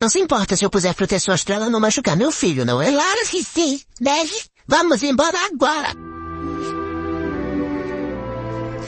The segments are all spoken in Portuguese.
Não se importa se eu puser protetor pra ela não machucar meu filho, não é? Claro que sim, deve. Vamos embora agora!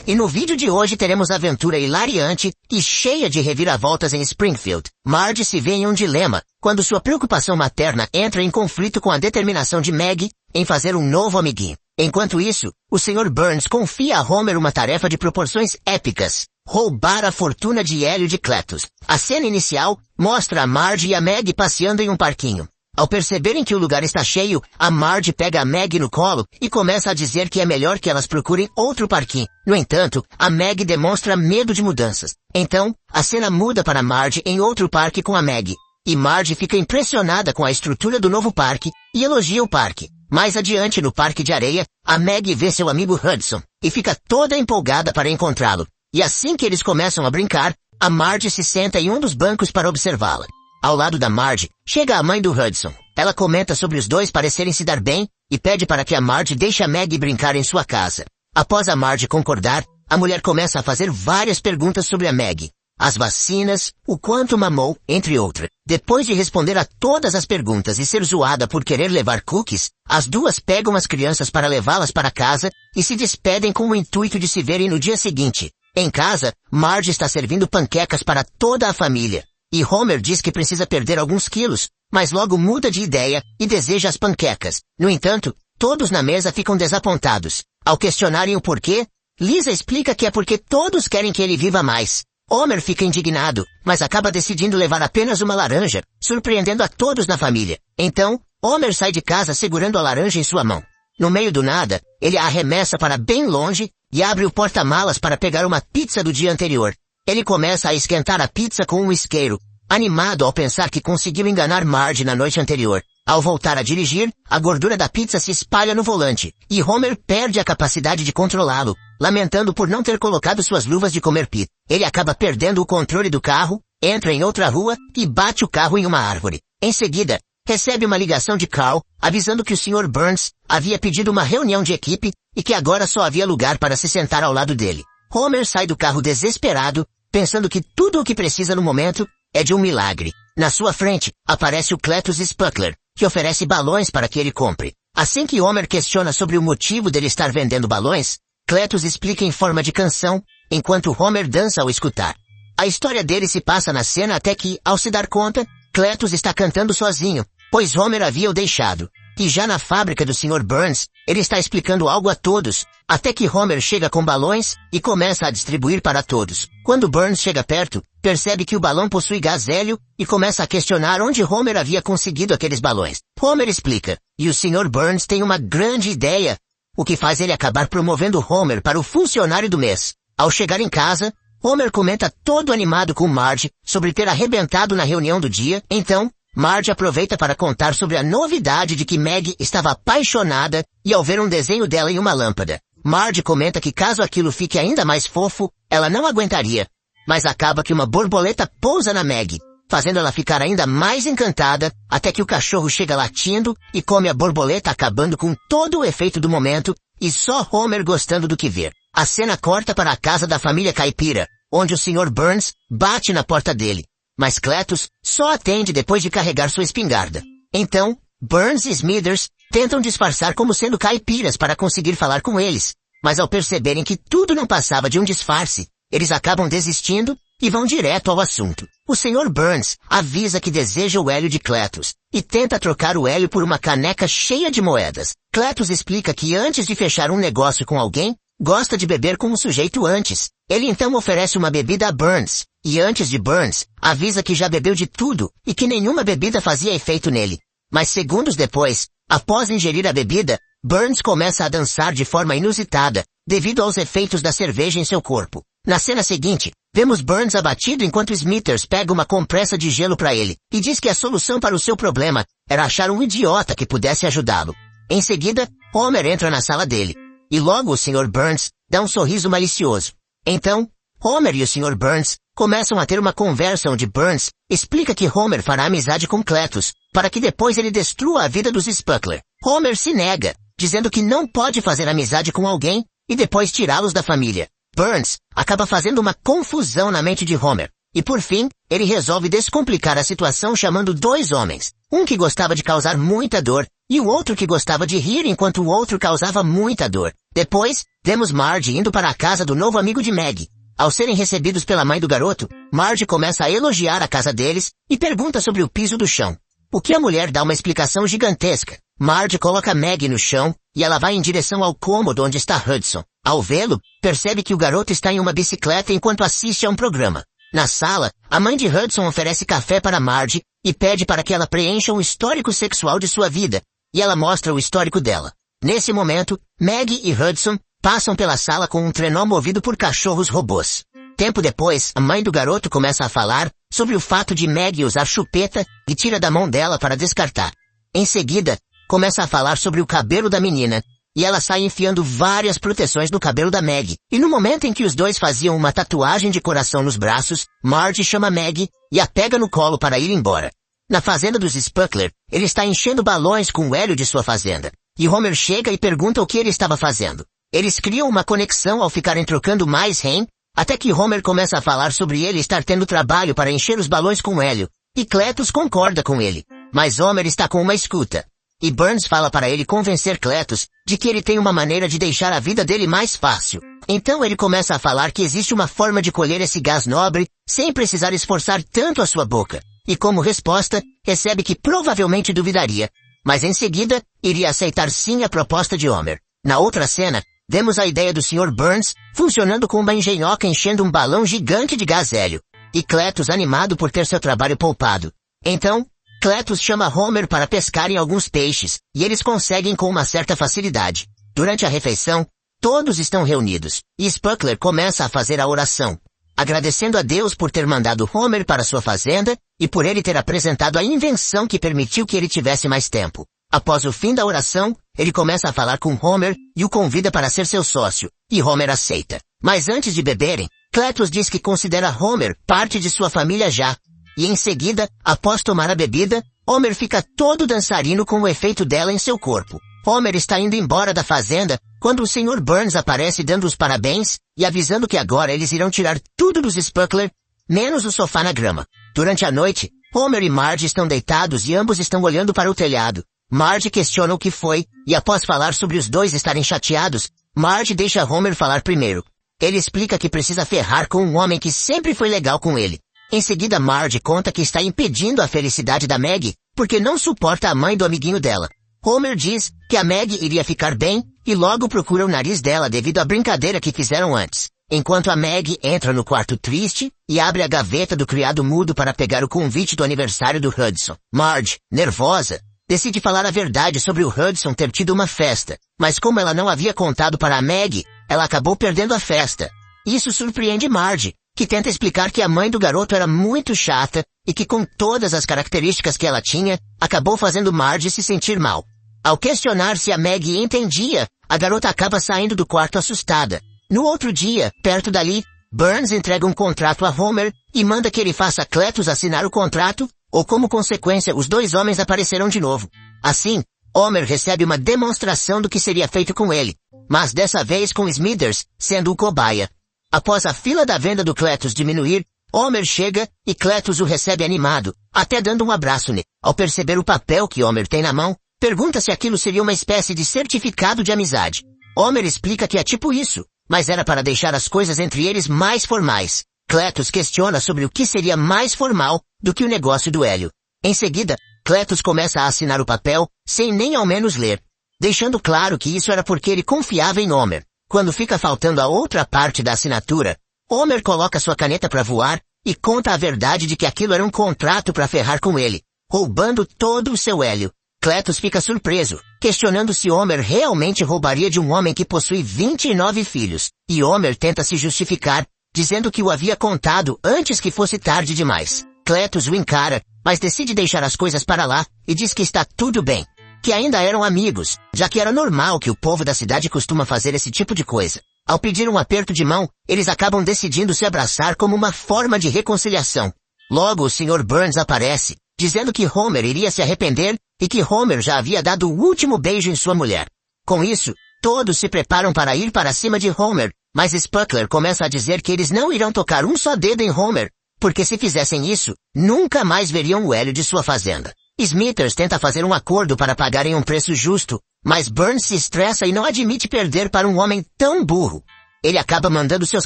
E no vídeo de hoje teremos aventura hilariante e cheia de reviravoltas em Springfield. Marge se vê em um dilema, quando sua preocupação materna entra em conflito com a determinação de Maggie em fazer um novo amiguinho. Enquanto isso, o Sr. Burns confia a Homer uma tarefa de proporções épicas: roubar a fortuna de Hélio de Cletus. A cena inicial mostra a Marge e a Maggie passeando em um parquinho. Ao perceberem que o lugar está cheio, a Marge pega a Maggie no colo e começa a dizer que é melhor que elas procurem outro parquinho. No entanto, a Maggie demonstra medo de mudanças. Então, a cena muda para Marge em outro parque com a Maggie. E Marge fica impressionada com a estrutura do novo parque e elogia o parque. Mais adiante no parque de areia, a Maggie vê seu amigo Hudson e fica toda empolgada para encontrá-lo. E assim que eles começam a brincar, a Marge se senta em um dos bancos para observá-la. Ao lado da Marge, chega a mãe do Hudson. Ela comenta sobre os dois parecerem se dar bem e pede para que a Marge deixe a Maggie brincar em sua casa. Após a Marge concordar, a mulher começa a fazer várias perguntas sobre a Maggie, as vacinas, o quanto mamou, entre outras. Depois de responder a todas as perguntas e ser zoada por querer levar cookies, as duas pegam as crianças para levá-las para casa e se despedem com o intuito de se verem no dia seguinte. Em casa, Marge está servindo panquecas para toda a família. E Homer diz que precisa perder alguns quilos, mas logo muda de ideia e deseja as panquecas. No entanto, todos na mesa ficam desapontados. Ao questionarem o porquê, Lisa explica que é porque todos querem que ele viva mais. Homer fica indignado, mas acaba decidindo levar apenas uma laranja, surpreendendo a todos na família. Então, Homer sai de casa segurando a laranja em sua mão. No meio do nada, ele a arremessa para bem longe e abre o porta-malas para pegar uma pizza do dia anterior. Ele começa a esquentar a pizza com um isqueiro, animado ao pensar que conseguiu enganar Marge na noite anterior. Ao voltar a dirigir, a gordura da pizza se espalha no volante, e Homer perde a capacidade de controlá-lo, lamentando por não ter colocado suas luvas de comer pizza. Ele acaba perdendo o controle do carro, entra em outra rua e bate o carro em uma árvore. Em seguida, recebe uma ligação de Carl, avisando que o Sr. Burns havia pedido uma reunião de equipe e que agora só havia lugar para se sentar ao lado dele. Homer sai do carro desesperado, pensando que tudo o que precisa no momento é de um milagre. Na sua frente, aparece o Cletus Spuckler, que oferece balões para que ele compre. Assim que Homer questiona sobre o motivo dele estar vendendo balões, Cletus explica em forma de canção, enquanto Homer dança ao escutar. A história dele se passa na cena até que, ao se dar conta, Cletus está cantando sozinho, pois Homer havia o deixado. E já na fábrica do Sr. Burns, ele está explicando algo a todos, até que Homer chega com balões e começa a distribuir para todos. Quando Burns chega perto, percebe que o balão possui gás hélio e começa a questionar onde Homer havia conseguido aqueles balões. Homer explica, e o Sr. Burns tem uma grande ideia, o que faz ele acabar promovendo Homer para o funcionário do mês. Ao chegar em casa, Homer comenta todo animado com Marge sobre ter arrebentado na reunião do dia. Então, Marge aproveita para contar sobre a novidade de que Maggie estava apaixonada e ao ver um desenho dela em uma lâmpada. Marge comenta que caso aquilo fique ainda mais fofo, ela não aguentaria. Mas acaba que uma borboleta pousa na Maggie, fazendo ela ficar ainda mais encantada, até que o cachorro chega latindo e come a borboleta, acabando com todo o efeito do momento, e só Homer gostando do que vê. A cena corta para a casa da família caipira, onde o Sr. Burns bate na porta dele. Mas Cletus só atende depois de carregar sua espingarda. Então, Burns e Smithers tentam disfarçar como sendo caipiras para conseguir falar com eles. Mas ao perceberem que tudo não passava de um disfarce, eles acabam desistindo e vão direto ao assunto. O Sr. Burns avisa que deseja o hélio de Cletus e tenta trocar o hélio por uma caneca cheia de moedas. Cletus explica que antes de fechar um negócio com alguém, gosta de beber com o sujeito antes. Ele então oferece uma bebida a Burns, e antes de Burns, avisa que já bebeu de tudo e que nenhuma bebida fazia efeito nele. Mas segundos depois, após ingerir a bebida, Burns começa a dançar de forma inusitada, devido aos efeitos da cerveja em seu corpo. Na cena seguinte, vemos Burns abatido enquanto Smithers pega uma compressa de gelo para ele, e diz que a solução para o seu problema era achar um idiota que pudesse ajudá-lo. Em seguida, Homer entra na sala dele. E logo o Sr. Burns dá um sorriso malicioso. Então, Homer e o Sr. Burns começam a ter uma conversa onde Burns explica que Homer fará amizade com Cletus, para que depois ele destrua a vida dos Spuckler. Homer se nega, dizendo que não pode fazer amizade com alguém e depois tirá-los da família. Burns acaba fazendo uma confusão na mente de Homer, E por fim, ele resolve descomplicar a situação chamando dois homens. Um que gostava de causar muita dor, e o outro que gostava de rir enquanto o outro causava muita dor. Depois, vemos Marge indo para a casa do novo amigo de Meg. Ao serem recebidos pela mãe do garoto, Marge começa a elogiar a casa deles e pergunta sobre o piso do chão. O que a mulher dá uma explicação gigantesca. Marge coloca Meg no chão e ela vai em direção ao cômodo onde está Hudson. Ao vê-lo, percebe que o garoto está em uma bicicleta enquanto assiste a um programa. Na sala, a mãe de Hudson oferece café para Marge e pede para que ela preencha um histórico sexual de sua vida, e ela mostra o histórico dela. Nesse momento, Meg e Hudson passam pela sala com um trenó movido por cachorros robôs. Tempo depois, a mãe do garoto começa a falar sobre o fato de Meg usar chupeta e tira da mão dela para descartar. Em seguida, começa a falar sobre o cabelo da menina, e ela sai enfiando várias proteções no cabelo da Meg. E no momento em que os dois faziam uma tatuagem de coração nos braços, Marge chama Meg e a pega no colo para ir embora. Na fazenda dos Spuckler, ele está enchendo balões com o hélio de sua fazenda. E Homer chega e pergunta o que ele estava fazendo. Eles criam uma conexão ao ficarem trocando mais rem, até que Homer começa a falar sobre ele estar tendo trabalho para encher os balões com hélio. E Cletus concorda com ele. Mas Homer está com uma escuta. E Burns fala para ele convencer Cletus de que ele tem uma maneira de deixar a vida dele mais fácil. Então ele começa a falar que existe uma forma de colher esse gás nobre sem precisar esforçar tanto a sua boca. E como resposta, recebe que provavelmente duvidaria, mas em seguida iria aceitar sim a proposta de Homer. Na outra cena, vemos a ideia do Sr. Burns funcionando com uma engenhoca enchendo um balão gigante de gás hélio. E Cletus animado por ter seu trabalho poupado. Então, Cletus chama Homer para pescarem alguns peixes, e eles conseguem com uma certa facilidade. Durante a refeição, todos estão reunidos, e Spuckler começa a fazer a oração, agradecendo a Deus por ter mandado Homer para sua fazenda, e por ele ter apresentado a invenção que permitiu que ele tivesse mais tempo. Após o fim da oração, ele começa a falar com Homer e o convida para ser seu sócio, e Homer aceita. Mas antes de beberem, Cletus diz que considera Homer parte de sua família já. E em seguida, após tomar a bebida, Homer fica todo dançarino com o efeito dela em seu corpo. Homer está indo embora da fazenda quando o Sr. Burns aparece dando os parabéns e avisando que agora eles irão tirar tudo dos Spuckler, menos o sofá na grama. Durante a noite, Homer e Marge estão deitados e ambos estão olhando para o telhado. Marge questiona o que foi, e após falar sobre os dois estarem chateados, Marge deixa Homer falar primeiro. Ele explica que precisa ferrar com um homem que sempre foi legal com ele. Em seguida, Marge conta que está impedindo a felicidade da Meg, porque não suporta a mãe do amiguinho dela. Homer diz que a Meg iria ficar bem, e logo procura o nariz dela devido à brincadeira que fizeram antes. Enquanto a Meg entra no quarto triste, e abre a gaveta do criado mudo para pegar o convite do aniversário do Hudson. Marge, nervosa, decide falar a verdade sobre o Hudson ter tido uma festa, mas como ela não havia contado para a Meg, ela acabou perdendo a festa. Isso surpreende Marge, que tenta explicar que a mãe do garoto era muito chata e que com todas as características que ela tinha, acabou fazendo Marge se sentir mal. Ao questionar se a Meg entendia, a garota acaba saindo do quarto assustada. No outro dia, perto dali, Burns entrega um contrato a Homer e manda que ele faça Cletus assinar o contrato, ou como consequência os dois homens aparecerão de novo. Assim, Homer recebe uma demonstração do que seria feito com ele, mas dessa vez com Smithers sendo o cobaia. Após a fila da venda do Cletus diminuir, Homer chega e Cletus o recebe animado, até dando um abraço nele. Ao perceber o papel que Homer tem na mão, pergunta se aquilo seria uma espécie de certificado de amizade. Homer explica que é tipo isso, mas era para deixar as coisas entre eles mais formais. Cletus questiona sobre o que seria mais formal do que o negócio do hélio. Em seguida, Cletus começa a assinar o papel, sem nem ao menos ler, deixando claro que isso era porque ele confiava em Homer. Quando fica faltando a outra parte da assinatura, Homer coloca sua caneta para voar e conta a verdade de que aquilo era um contrato para ferrar com ele, roubando todo o seu hélio. Cletus fica surpreso, questionando se Homer realmente roubaria de um homem que possui 29 filhos, e Homer tenta se justificar, dizendo que o havia contado antes que fosse tarde demais. Cletus o encara, mas decide deixar as coisas para lá e diz que está tudo bem, que ainda eram amigos, já que era normal que o povo da cidade costuma fazer esse tipo de coisa. Ao pedir um aperto de mão, eles acabam decidindo se abraçar como uma forma de reconciliação. Logo o Sr. Burns aparece, dizendo que Homer iria se arrepender e que Homer já havia dado o último beijo em sua mulher. Com isso, todos se preparam para ir para cima de Homer, mas Spuckler começa a dizer que eles não irão tocar um só dedo em Homer, porque se fizessem isso, nunca mais veriam o hélio de sua fazenda. Smithers tenta fazer um acordo para pagarem um preço justo, mas Burns se estressa e não admite perder para um homem tão burro. Ele acaba mandando seus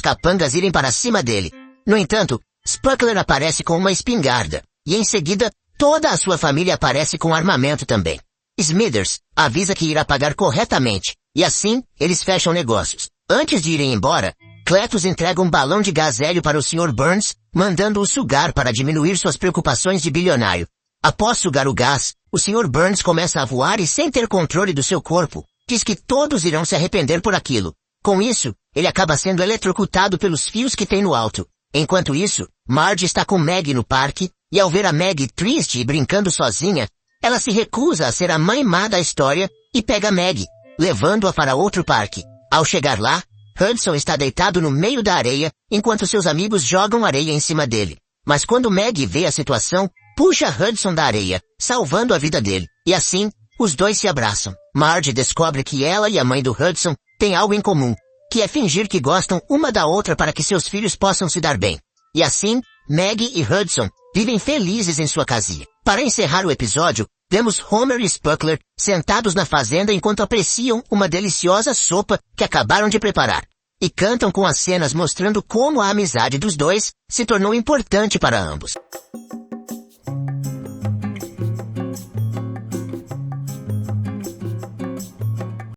capangas irem para cima dele. No entanto, Spuckler aparece com uma espingarda, e em seguida, toda a sua família aparece com armamento também. Smithers avisa que irá pagar corretamente, e assim, eles fecham negócios. Antes de irem embora, Cletus entrega um balão de gás hélio para o Sr. Burns, mandando-o sugar para diminuir suas preocupações de bilionário. Após sugar o gás, o Sr. Burns começa a voar e sem ter controle do seu corpo, diz que todos irão se arrepender por aquilo. Com isso, ele acaba sendo eletrocutado pelos fios que tem no alto. Enquanto isso, Marge está com Maggie no parque, e ao ver a Maggie triste e brincando sozinha, ela se recusa a ser a mãe má da história e pega Maggie, levando-a para outro parque. Ao chegar lá, Hudson está deitado no meio da areia, enquanto seus amigos jogam areia em cima dele. Mas quando Maggie vê a situação, puxa Hudson da areia, salvando a vida dele. E assim, os dois se abraçam. Marge descobre que ela e a mãe do Hudson têm algo em comum, que é fingir que gostam uma da outra para que seus filhos possam se dar bem. E assim, Maggie e Hudson vivem felizes em sua casinha. Para encerrar o episódio, vemos Homer e Spuckler sentados na fazenda enquanto apreciam uma deliciosa sopa que acabaram de preparar. E cantam com as cenas mostrando como a amizade dos dois se tornou importante para ambos.